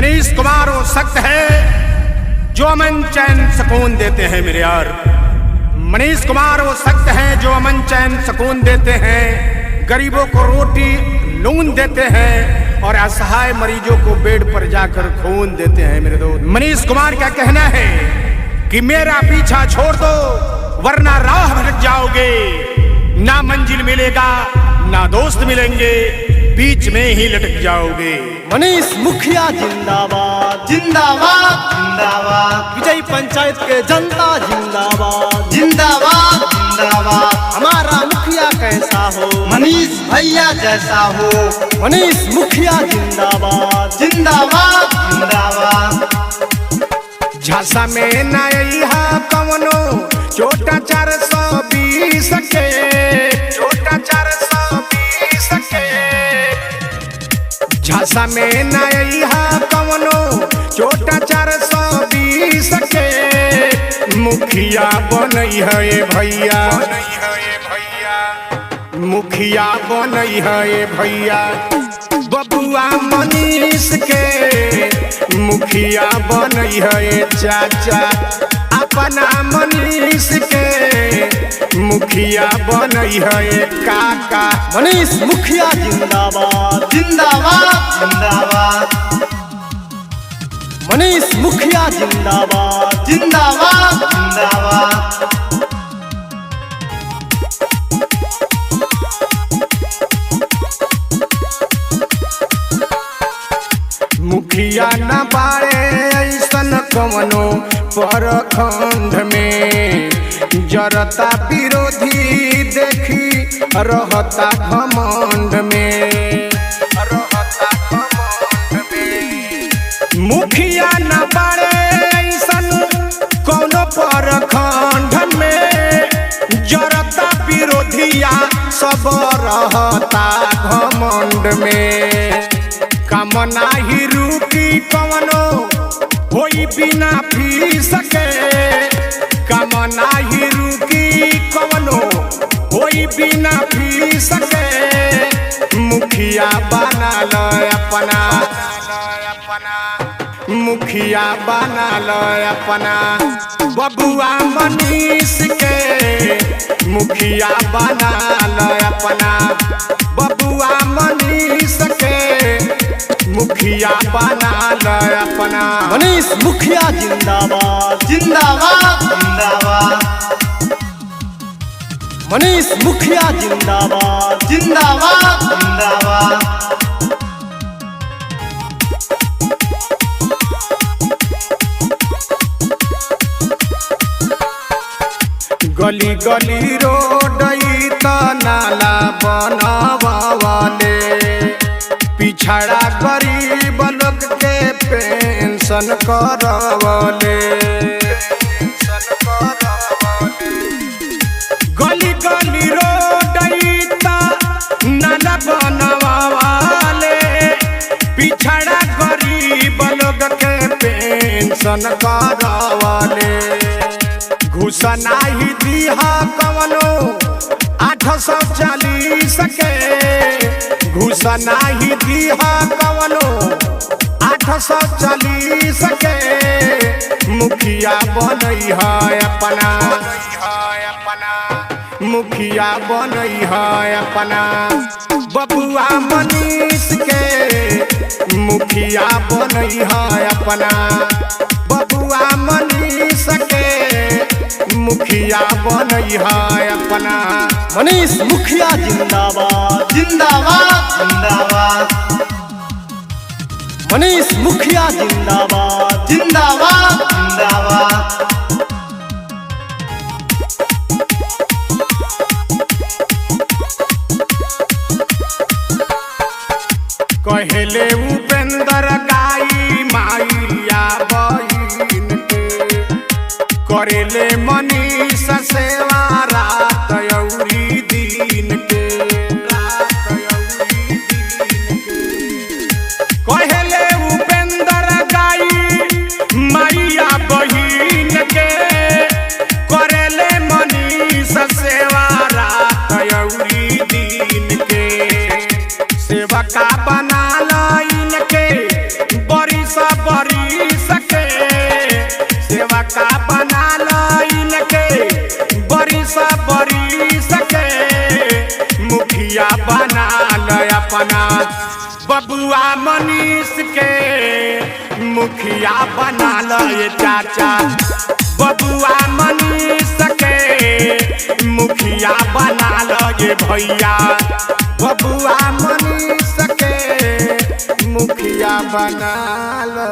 मनीष कुमार वो सख्त है जो अमन चैन सुकून देते हैं मेरे यार। मनीष कुमार वो सख्त हैं जो अमन चैन सुकून देते हैं, गरीबों को रोटी नून देते हैं और असहाय मरीजों को बेड पर जाकर खून देते हैं मेरे दोस्त। मनीष कुमार का कहना है कि मेरा पीछा छोड़ दो वरना राह भटक जाओगे, ना मंजिल मिलेगा ना दोस्त मिलेंगे, बीच में ही लटक जाओगे। मनीष मुखिया जिंदाबाद जिंदाबाद जिंदाबाद, विजय पंचायत के जनता जिंदाबाद जिंदाबाद जिंदाबाद। हमारा मुखिया कैसा हो, मनीष भैया जैसा हो। मनीष मुखिया जिंदाबाद जिंदाबाद जिंदाबाद। झांसा में नया कवनो छोटा 420 के, छोटा 420 के। झांसा में नया कवनो छोटा 420 के, मुखिया बनई है भैया, मुखिया बनई है भैया। बबुआ मनीष के मुखिया बनई है चाचा, अपना मनीष के मुखिया बनई है काका। मनीष मुखिया जिंदाबाद जिंदाबाद जिंदाबाद। मनीष मुखिया जिंदाबाद जिंदाबाद जिंदाबाद। मुखिया न बाड़े ऐसन कवनो परखंड में, जरता विरोधी देखी रहता घमंड में, रहता घमंड में। मुखिया न बाड़े ऐसन कवनो परखंड में, जरता विरोधिया सब रहता घमंड में। कामना ही रुकी कवनो होई बिना फीस के, कामना ही रुकी कवनो होई बिना फीस के। मुखिया बना लो अपना, मुखिया बना लो अपना। बबुआ मनीष के मुखिया बना लो अपना, बबुआ मनीष के मुखिया बना लो अपना। मनीष मुखिया जिंदाबाद जिंदाबाद जिंदाबाद। मनीष मुखिया जिंदाबाद जिंदाबाद जिंदाबाद। गली गली रोड त नाला बनवाले, पिछड़ा गरीब लोग के पेंशन करवले। गली गली रोड त नाला बनवाले, पिछड़ा गरीब लोग के पेंशन करवले। घूस नाही दिहा कवनो 840 के, घूस नाही दिहा कवनो 840 के। मुखिया बनई है अपना, मुखिया बनई है अपना। बबुआ मनीष के मुखिया बनई है अपना, बबुआ मनीष के मुखिया बनई है अपना। मनीष मुखिया जिंदाबाद जिंदाबाद जिंदाबाद। मनीष मुखिया जिंदाबाद जिंदाबाद जिंदाबाद। कहले उपेंद्र गाई माइया बहिन के, करेले मनीष सेवा रात अउरी दिन के, रात अउरी दिन के। कहले उपेंद्र गाई माइया बहिन के, करेले मनीष सेवा रात अउरी दिन के। सेवका बना लो इनके बड़ी सब बबुआ मनीष के मुखिया बना लो ये चाचा, बबुआ मनीष के मुखिया बना लो ये भैया, बबुआ मनीष के मुखिया बना लो।